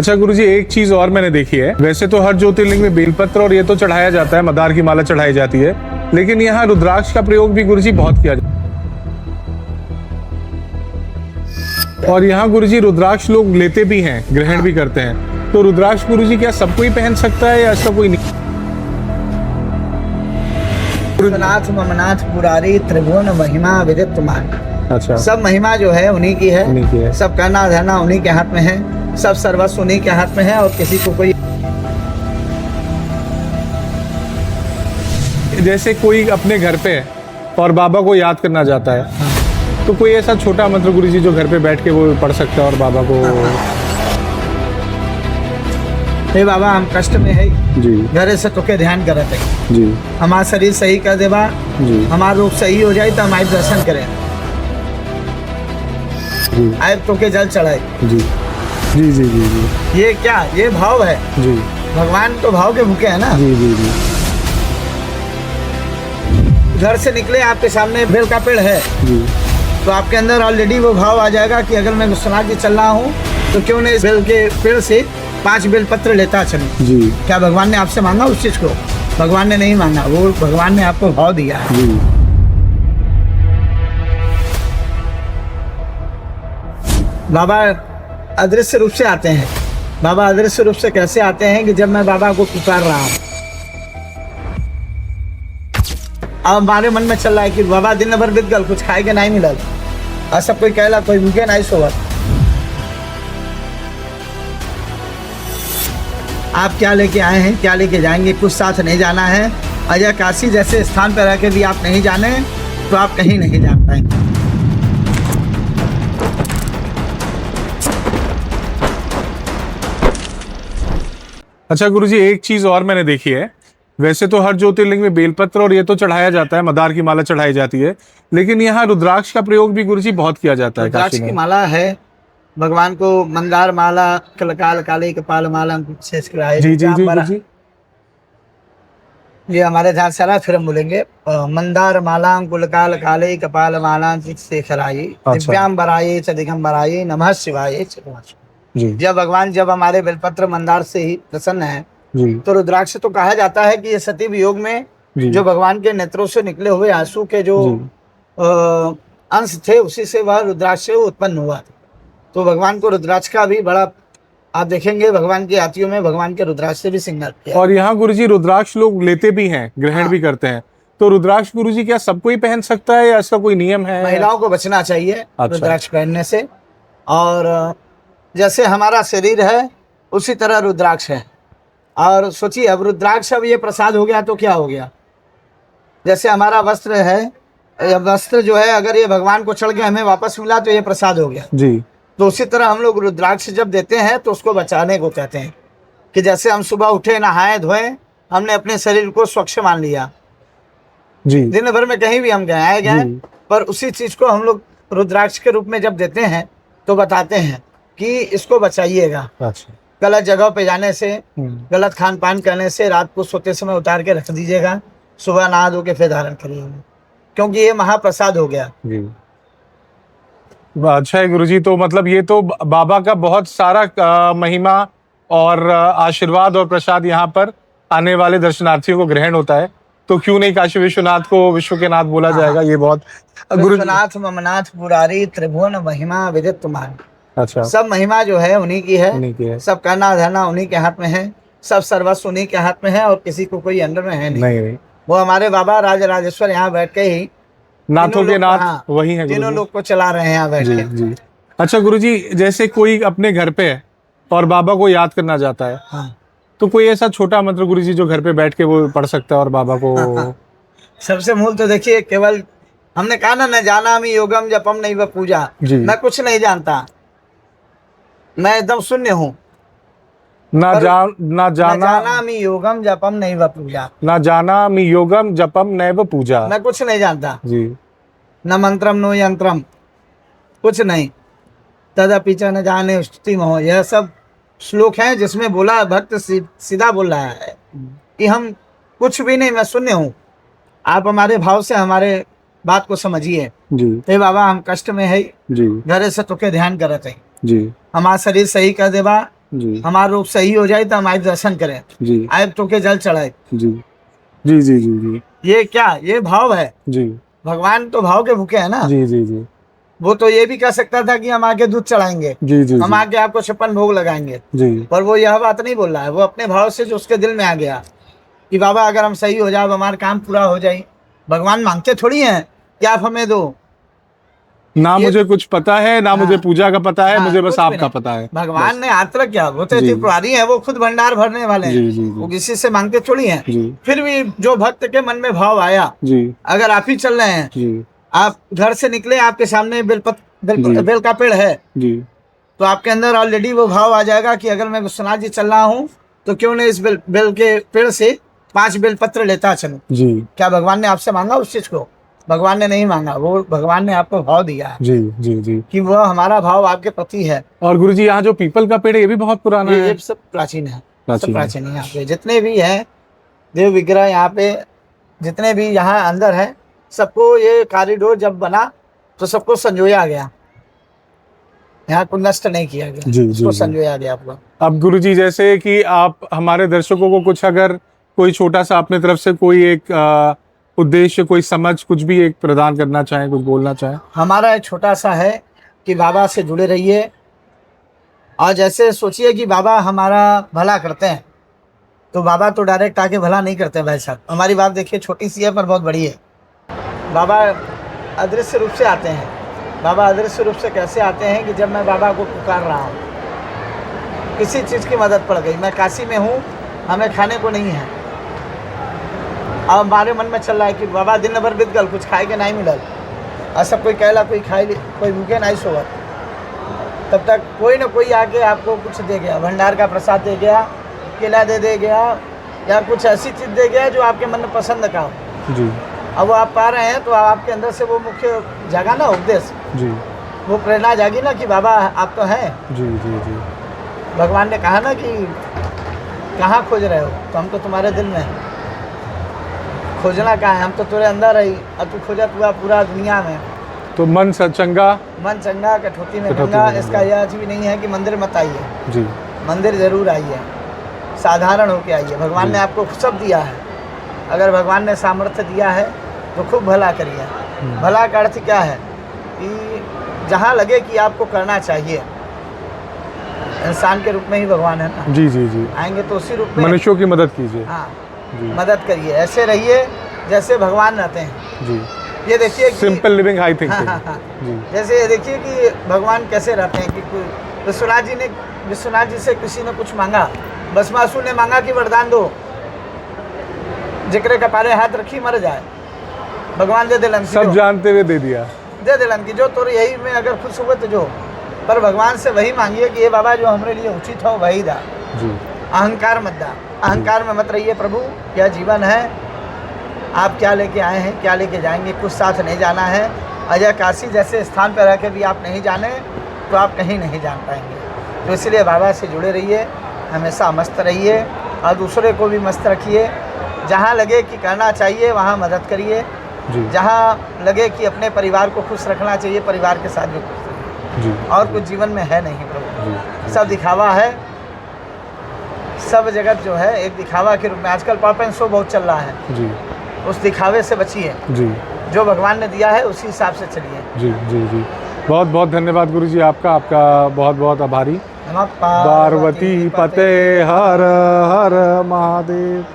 अच्छा गुरुजी, एक चीज और मैंने देखी है। वैसे तो हर ज्योतिर्लिंग में बेलपत्र और ये तो चढ़ाया जाता है, मदार की माला चढ़ाई जाती है, लेकिन यहाँ रुद्राक्ष का प्रयोग भी गुरुजी बहुत किया जाता है। और यहाँ गुरुजी रुद्राक्ष लोग लेते भी हैं, ग्रहण भी करते हैं। तो रुद्राक्ष गुरुजी क्या सब कोई पहन सकता है या ऐसा कोई नहीं? नाथ ममनाथ पुरारी त्रिभुवन महिमा विदित तुम्हारी। अच्छा, सब महिमा जो है उन्हीं की है, उन्हीं की है। सब करना धरना उन्हीं के हाथ में है, सब सर्वस्व उन्हीं के हाथ में है। और किसी को कोई जैसे कोई अपने घर पे है और बाबा को याद करना चाहता है, तो कोई ऐसा छोटा मंत्र गुरुजी जो घर पे बैठ के वो पढ़ सकता है और बाबा को। हे बाबा, हम कष्ट में है जी घरे से तोके ध्यान करते हैं, जी हमारा शरीर सही कर देवा, जी हमारा रूप सही हो जाए तो हमारे दर्शन करें, जी आए तोके जल चढ़ाए। जी जी जी जी जी ये क्या, ये भाव है। जी भगवान तो भाव के भूखे है ना। जी जी जी घर से निकले, आपके सामने बेल का पेड़ है, जी तो आपके अंदर ऑलरेडी वो भाव आ जाएगा कि अगर मैं विश्वनाथ जी चल रहा हूँ तो क्यों नहीं इस बेल के पेड़ से 5 बेल पत्र लेता चलूं। जी क्या भगवान ने आपसे मांगा उस चीज को? भगवान ने नहीं मांगा, वो भगवान ने आपको भाव दिया है। जी बाबा अदृश्य रूप से आते हैं। बाबा अदृश्य रूप से कैसे आते हैं कि जब मैं बाबा को पुकार रहा हूँ, अब हमारे मन में चल रहा है कि बाबा दिन भर बीत गल, कुछ खाए के नहीं मिलल, और सब कोई कहला कोई भूखे नहीं सोवत। आप क्या लेके आए हैं, क्या लेके जाएंगे, कुछ साथ नहीं जाना है। अजय काशी जैसे स्थान पर रहकर भी आप नहीं जाने तो आप कहीं नहीं जा पाएंगे। अच्छा गुरुजी, एक चीज और मैंने देखी है। वैसे तो हर ज्योतिर्लिंग में बेलपत्र और ये तो चढ़ाया जाता है, मदार की माला चढ़ाई जाती है, लेकिन यहाँ रुद्राक्ष का प्रयोग भी गुरुजी बहुत किया जाता है। रुद्राक्ष काशी की में माला है, भगवान को मंदार माला, कलकाल काली कपाल माला शेष कराए। जी जी जी गुरुजी। ये हमारे ध्यान से आ रहा है, फिर हम बोलेंगे मंदार माला कुलकाल काले कपाल माला से खराई दिव्यांबराये च दिगंबराये नमः शिवाय च नमः शिवाय। जी जब हमारे बेलपत्र मंदार से ही प्रसन्न है जी तो रुद्राक्ष तो कहा जाता है कि ये सती वियोग में जी जो भगवान के नेत्रों से निकले हुए आंसू के जो अंश थे, उसी से वह रुद्राक्ष उत्पन्न हुआ। तो भगवान को रुद्राक्ष का भी बड़ा, आप देखेंगे भगवान की आरतियों में भगवान के रुद्राक्ष से भी श्रृंगार किया। और यहाँ गुरुजी रुद्राक्ष लोग लेते भी हैं, ग्रहण भी करते हैं। तो रुद्राक्ष गुरुजी क्या सब कोई पहन सकता है या ऐसा कोई नियम है? महिलाओं को बचना चाहिए अच्छा। रुद्राक्ष पहनने से। और जैसे हमारा शरीर है उसी तरह रुद्राक्ष है। और सोचिए, अब रुद्राक्ष अब ये प्रसाद हो गया तो क्या हो गया? जैसे हमारा वस्त्र है, वस्त्र जो है अगर ये भगवान को चढ़ के हमें वापस मिला तो ये प्रसाद हो गया। जी तो उसी तरह हम लोग रुद्राक्ष जब देते हैं तो उसको बचाने को कहते हैं कि जैसे हम सुबह उठे, नहाए धोए, हमने अपने शरीर को स्वच्छ मान लिया, जी दिन भर में कहीं भी हम आए गए, पर उसी चीज को हम लोग रुद्राक्ष के रूप में जब देते हैं तो बताते हैं कि इसको बचाइएगा अच्छा। गलत जगह पे जाने से, गलत खान पान करने से। रात को सोते समय उतार के रख दीजिएगा, सुबह नहा धो के फिर धारण करिएगा, क्योंकि ये महाप्रसाद हो गया। जी अच्छा है गुरुजी। तो मतलब ये तो बाबा का बहुत सारा महिमा और आशीर्वाद और प्रसाद यहाँ पर आने वाले दर्शनार्थियों को ग्रहण होता है। तो क्यों नहीं काशी विश्वनाथ को विश्व के नाथ बोला जाएगा? ये बहुत विश्वनाथ ममनाथ पुरारी त्रिभुवन महिमा विदित तुम्हारी। अच्छा, सब महिमा जो है उन्हीं की है, उन्हीं की है। सब करना धरना उन्हीं के हाथ में है, सब सर्वस्व उन्हीं के हाथ में है। और किसी को कोई अंडर में है नहीं। वो हमारे बाबा राज राजेश्वर यहाँ बैठ के ही नाथों के नाथ वही है, तीनों लोग को चला रहे हैं यहाँ बैठ के। जी। अच्छा गुरुजी, जैसे कोई अपने घर पे है और बाबा को याद करना चाहता है, तो कोई ऐसा छोटा मंत्र गुरुजी जो घर पे बैठ के वो पढ़ सकता है और बाबा को। सबसे मूल तो देखिए, केवल हमने कहा ना, न जाना मी योगम जपम नहीं व पूजा। मैं कुछ नहीं जानता, मैं एकदम शून्य हूँ। ना जाना मी योगम जपम नहीं व पूजा। ना जाना मी योगम जपम नैव पूजा। मैं कुछ नहीं जानता जी। न मंत्रम नो यंत्रम, कुछ नहीं। तदपि च न जाने स्तुति मोह, यह सब श्लोक हैं जिसमें बोला भक्त सीधा बोल रहा है कि हम कुछ भी नहीं, मैं शून्य हूँ। आप हमारे भाव से हमारे बात को समझिए। हे बाबा, हम कष्ट में है जी, घरे से तोके ध्यान करत है जी, हमारा शरीर सही कर देवा, जी हमारा रोग सही हो जाए तो हम आए दर्शन करें, जी आए तो के जल चढ़ाए। जी जी जी जी जी ये क्या, ये भाव है। जी भगवान तो भाव के भूखे हैं ना। जी जी जी वो तो ये भी कह सकता था कि हम आके दूध चढ़ाएंगे, जी जी हम आके आपको 56 भोग लगाएंगे, जी पर वो यह बात नहीं बोल रहा है। वो अपने भाव से जो उसके दिल में आ गया कि बाबा अगर हम सही हो जाए, हमारा काम पूरा हो जाए। भगवान मांगते थोड़ी हैं कि आप हमें दो। ना ये मुझे कुछ पता है, ना मुझे हाँ पूजा का पता है, हाँ, मुझे बस कुछ भी आपका नहीं। पता है भगवान बस। ने आज तक क्या, वो तो जी त्रिपुरारी है, वो खुद भंडार भरने वाले जी हैं, जी वो जी किसी से मांगते थोड़ी हैं। जी फिर भी जो भक्त के मन में भाव आया, जी अगर आप ही चल रहे हैं, जी आप घर से निकले, आपके सामने जी बेल का पेड़ है, जी तो आपके अंदर ऑलरेडी वो भाव आ जाएगा कि अगर मैं विश्वनाथ जी चल रहा हूँ तो क्यों नहीं इस बेल के पेड़ से 5 बेलपत्र लेता चलूं। जी क्या भगवान ने आपसे मांगा उस चीज को? भगवान ने नहीं मांगा, वो भगवान ने आपको भाव दिया है जी जी जी। कि वह हमारा भाव आपके प्रति है। और गुरुजी यहाँ जो पीपल का पेड़ है ये भी बहुत पुराना है। ये सब प्राचीन है, सब प्राचीन है। प्राचीन है। यहाँ पे जितने भी हैं देव विग्रह, यहाँ पे जितने भी यहाँ अंदर है, सबको ये कॉरिडोर जब बना तो सबको संजोया गया, यहाँ को नष्ट नहीं किया गया, जी, इसको जी। संजोया गया आपको। अब गुरुजी जैसे कि आप हमारे दर्शकों को कुछ अगर कोई छोटा सा अपने तरफ से कोई एक उद्देश्य, कोई समझ, कुछ भी एक प्रदान करना चाहें, कुछ बोलना चाहें। हमारा एक छोटा सा है कि बाबा से जुड़े रहिए, और जैसे सोचिए कि बाबा हमारा भला करते हैं, तो बाबा तो डायरेक्ट आके भला नहीं करते भाई साहब। हमारी बात देखिए, छोटी सी है पर बहुत बड़ी है। बाबा अदृश्य रूप से आते हैं। बाबा अदृश्य रूप से कैसे आते हैं कि जब मैं बाबा को पुकार रहा हूँ, किसी चीज़ की मदद पड़ गई, मैं काशी में हूँ, हमें खाने को नहीं है, अब हमारे मन में चल रहा है कि बाबा दिन भर बीत गल, कुछ खाए के नहीं मिलल, और सब कोई कहला कोई खाए, कोई भूखे नहीं सोवत, तब तक कोई ना कोई आके आपको कुछ दे गया, भंडार का प्रसाद दे गया, केला दे गया, या कुछ ऐसी चीज़ दे गया जो आपके मन पसंद का हो। जी अब वो आप पा रहे हैं तो आपके अंदर से वो मुख्य जागा ना उपदेश, जी वो प्रेरणा जागी ना कि बाबा आप तो हैं। जी जी जी भगवान ने कहा ना कि कहाँ खोज रहे हो, तो हम तो तुम्हारे दिल में हैं। खोजना कहाँ है, हम तो तेरे अंदर ही, और तू खोजत हुआ पूरा दुनिया में। तो मन सचंगा, मन चंगा कठौती में कठौती गंगा। में इसका गंगा। यह अर्थ भी नहीं है कि मंदिर मत आइए, जी मंदिर जरूर आइए, साधारण होके आइए। भगवान जी। ने आपको सब दिया है, अगर भगवान ने सामर्थ्य दिया है तो खूब भला करिए। भला का अर्थ क्या है कि जहाँ लगे कि आपको करना चाहिए, इंसान के रूप में ही भगवान है ना, जी जी जी आएंगे तो उसी रूप में। मनुष्यों की मदद कीजिए। हाँ, जी मदद करिए, ऐसे रहिए जैसे भगवान रहते हैं। जी ये देखिए कि सिंपल लिविंग हाई हाँ थिंकिंग। हाँ हाँ, जी जैसे ये देखिए कि भगवान कैसे रहते हैं कि विश्वनाथ जी से किसी ने कुछ मांगा, भस्मासुर ने मांगा कि वरदान दो, जिक्र कपारे हाथ रखी मर जाए, भगवान दे दिलन की सब जो, जानते हुए दे दिया। दे दिलन की जो, तो यही में अगर खुश हुए तो जो, पर भगवान से वही मांगिए कि ये बाबा जो हमारे लिए उचित हो वही दा। जी अहंकार मत दा, अहंकार में मत रहिए। प्रभु क्या जीवन है, आप क्या लेके आए हैं, क्या लेके जाएंगे, कुछ साथ नहीं जाना है। अजय काशी जैसे स्थान पर रह के भी आप नहीं जाने तो आप कहीं नहीं जान पाएंगे। तो इसलिए बाबा से जुड़े रहिए, हमेशा मस्त रहिए, और दूसरे को भी मस्त रखिए। जहाँ लगे कि करना चाहिए वहाँ मदद करिए, जी जहाँ लगे कि अपने परिवार को खुश रखना चाहिए, परिवार के साथ भी खुश रहिए। जी और कुछ जीवन में है नहीं प्रभु, जी सब दिखावा है। सब जगत जो है एक दिखावा के रूप में, आजकल पॉप एंड शो बहुत चल रहा है, जी उस दिखावे से बचिए। जी जो भगवान ने दिया है उसी हिसाब से चलिए। जी जी जी बहुत बहुत धन्यवाद गुरुजी, आपका बहुत बहुत आभारी। नमः पार्वती पते हर हर महादेव।